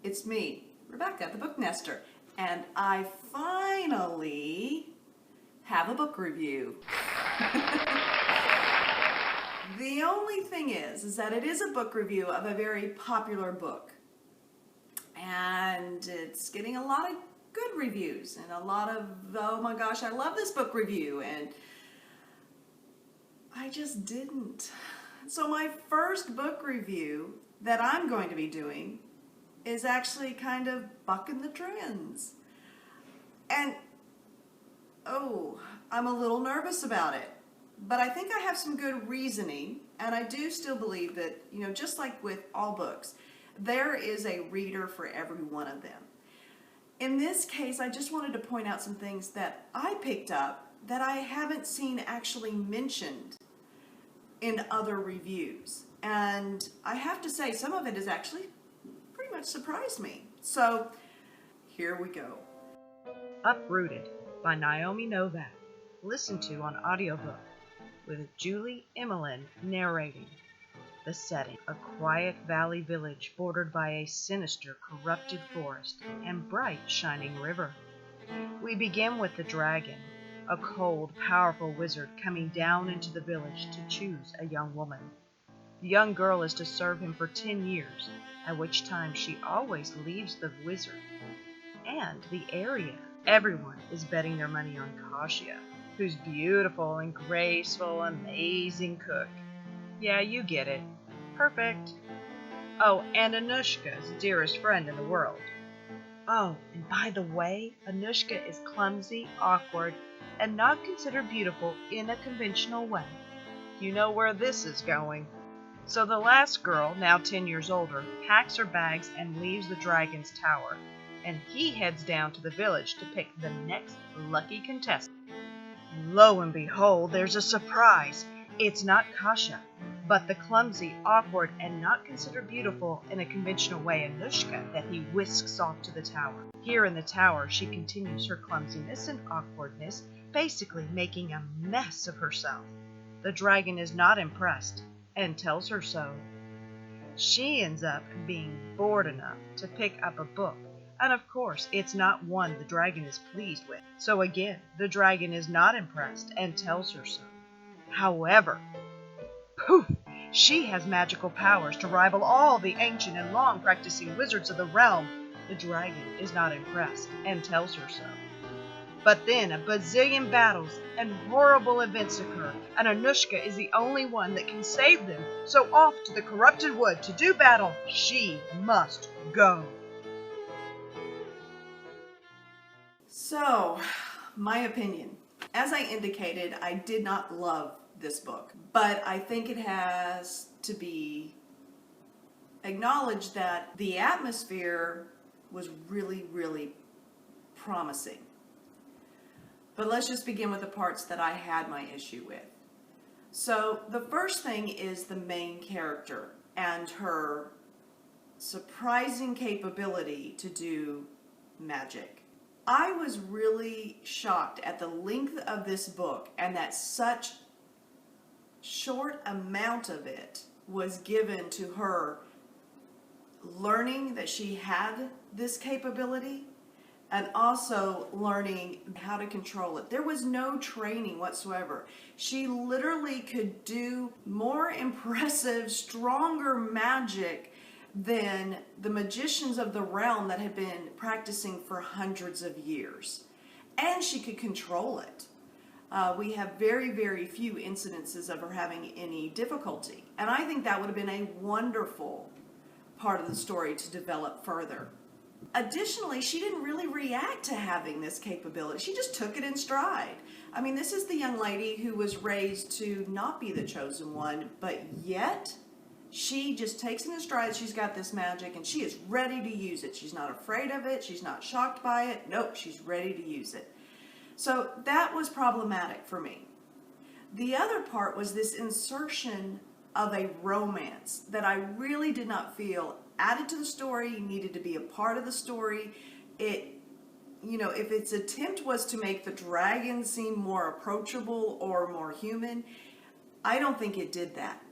it's me, Rebecca, the Booknester, and I finally have a book review. The only thing is that it is a book review of a very popular book, and it's getting a lot of good reviews and a lot of, oh my gosh, I love this book review, and I just didn't. So my first book review that I'm going to be doing is actually kind of bucking the trends. And, oh, I'm a little nervous about it. But I think I have some good reasoning, and I do still believe that, just like with all books, there is a reader for every one of them. In this case, I just wanted to point out some things that I picked up that I haven't seen actually mentioned in other reviews. And I have to say, some of it has actually pretty much surprised me. So, here we go. Uprooted by Naomi Novak. Listened to on audiobook, with Julie Emelin narrating. The setting, a quiet valley village bordered by a sinister, corrupted forest and bright, shining river. We begin with the dragon, a cold, powerful wizard coming down into the village to choose a young woman. The young girl is to serve him for 10 years, at which time she always leaves the wizard and the area. Everyone is betting their money on Kasia, who's beautiful and graceful, amazing cook. Yeah, you get it. Perfect. Oh, and Anushka's dearest friend in the world. Oh, and by the way, Anushka is clumsy, awkward, and not considered beautiful in a conventional way. You know where this is going. So the last girl, now 10 years older, packs her bags and leaves the dragon's tower, and he heads down to the village to pick the next lucky contestant. Lo and behold, there's a surprise. It's not Kasia, but the clumsy, awkward, and not considered beautiful in a conventional way Anushka that he whisks off to the tower. Here in the tower, she continues her clumsiness and awkwardness, basically making a mess of herself. The dragon is not impressed and tells her so. She ends up being bored enough to pick up a book, and of course, it's not one the dragon is pleased with. So again, the dragon is not impressed and tells her so. However, poof, she has magical powers to rival all the ancient and long-practicing wizards of the realm. The dragon is not impressed and tells her so. But then a bazillion battles and horrible events occur, and Anushka is the only one that can save them. So off to the corrupted wood to do battle she must go. So, my opinion. As I indicated, I did not love this book, but I think it has to be acknowledged that the atmosphere was really, really promising. But let's just begin with the parts that I had my issue with. So, the first thing is the main character and her surprising capability to do magic. I was really shocked at the length of this book and that such short amount of it was given to her learning that she had this capability and also learning how to control it. There was no training whatsoever. She literally could do more impressive, stronger magic than the magicians of the realm that had been practicing for hundreds of years. And she could control it. We have very, very few incidences of her having any difficulty. And I think that would have been a wonderful part of the story to develop further. Additionally, she didn't really react to having this capability. She just took it in stride. I mean, this is the young lady who was raised to not be the chosen one, but yet she just takes it in stride. She's got this magic and she is ready to use it. She's not afraid of it. She's not shocked by it. Nope, she's ready to use it. So that was problematic for me. The other part was this insertion of a romance that I really did not feel added to the story, needed to be a part of the story. If its attempt was to make the dragon seem more approachable or more human, I don't think it did that.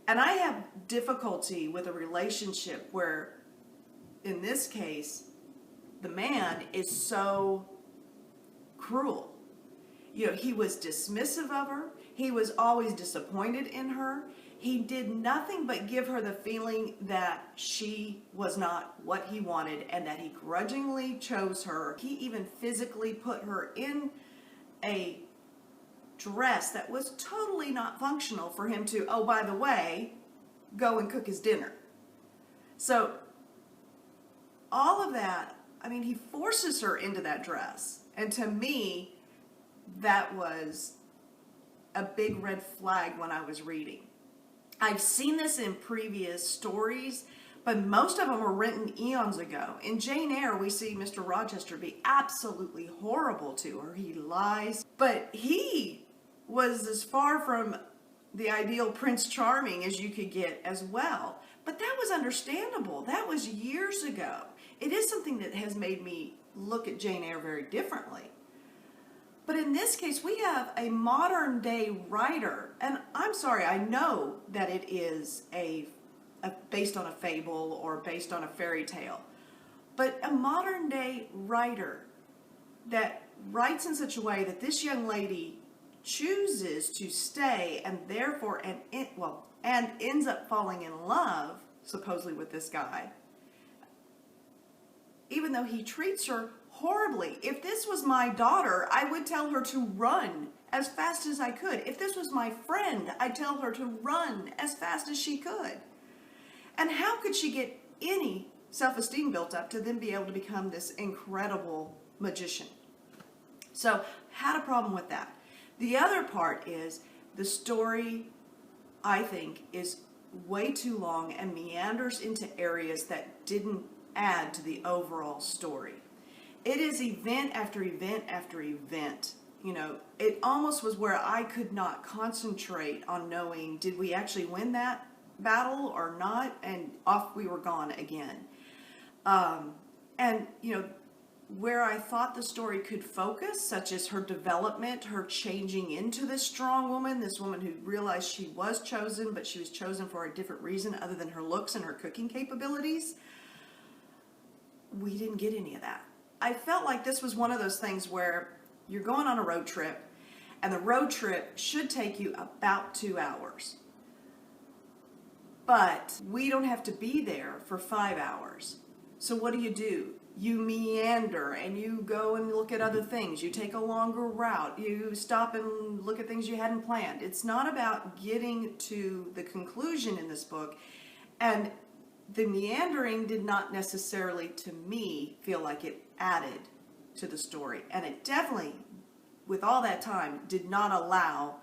And I have difficulty with a relationship where in this case, the man is so cruel. You know, he was dismissive of her. He was always disappointed in her. He did nothing but give her the feeling that she was not what he wanted and that he grudgingly chose her. He even physically put her in a dress that was totally not functional for him to, oh, by the way, go and cook his dinner. So all of that, I mean, he forces her into that dress. And to me, that was a big red flag when I was reading. I've seen this in previous stories, but most of them were written eons ago. In Jane Eyre, we see Mr. Rochester be absolutely horrible to her. He lies, but he was as far from the ideal Prince Charming as you could get as well. But that was understandable. That was years ago. It is something that has made me look at Jane Eyre very differently. But in this case, we have a modern day writer, and I'm sorry, I know that it is based on a fable or based on a fairy tale, but a modern day writer that writes in such a way that this young lady chooses to stay and therefore and ends up falling in love supposedly with this guy, even though he treats her horribly. If this was my daughter, I would tell her to run as fast as I could. If this was my friend, I'd tell her to run as fast as she could. And how could she get any self-esteem built up to then be able to become this incredible magician? So, had a problem with that. The other part is the story, I think, is way too long and meanders into areas that didn't add to the overall story. It is event after event after event. You know, it almost was where I could not concentrate on knowing, did we actually win that battle or not? And off we were gone again. And, you know, where I thought the story could focus, such as her development, her changing into this strong woman, this woman who realized she was chosen, but she was chosen for a different reason other than her looks and her cooking capabilities, we didn't get any of that. I felt like this was one of those things where you're going on a road trip, and the road trip should take you about 2 hours. But we don't have to be there for 5 hours. So what do? You meander and you go and look at other things. You take a longer route. You stop and look at things you hadn't planned. It's not about getting to the conclusion in this book. And the meandering did not necessarily, to me, feel like it added to the story. And it definitely, with all that time, did not allow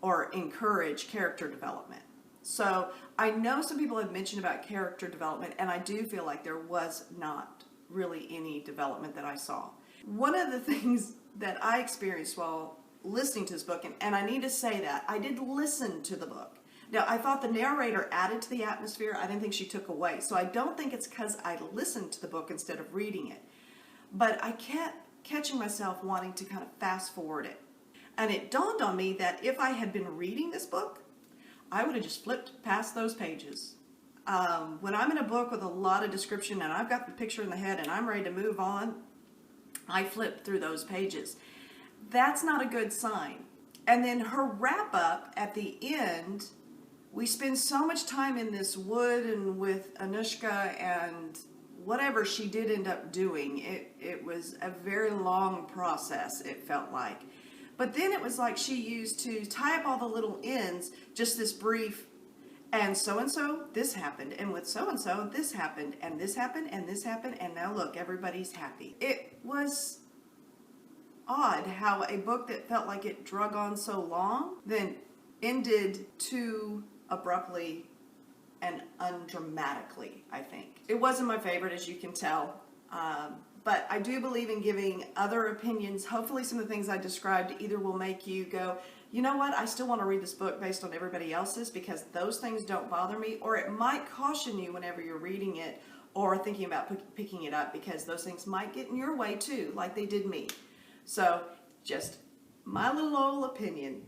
or encourage character development. So I know some people have mentioned about character development, and I do feel like there was not really any development that I saw. One of the things that I experienced while listening to this book, and I need to say that, I did listen to the book. Now, I thought the narrator added to the atmosphere. I didn't think she took away. So I don't think it's because I listened to the book instead of reading it. But I kept catching myself wanting to kind of fast forward it. And it dawned on me that if I had been reading this book, I would have just flipped past those pages. When I'm in a book with a lot of description and I've got the picture in the head and I'm ready to move on, I flip through those pages. That's not a good sign. And then her wrap up at the end, we spend so much time in this wood and with Anushka and whatever she did end up doing. It was a very long process, it felt like. But then it was like she used to tie up all the little ends, just this brief, and so, this happened, and with so, this happened, and this happened, and this happened, and now look, everybody's happy. It was odd how a book that felt like it drug on so long then ended too abruptly and undramatically, I think. It wasn't my favorite, as you can tell, but I do believe in giving other opinions. Hopefully some of the things I described either will make you go, you know what, I still want to read this book based on everybody else's, because those things don't bother me, or it might caution you whenever you're reading it or thinking about picking it up, because those things might get in your way too, like they did me. So just my little old opinion.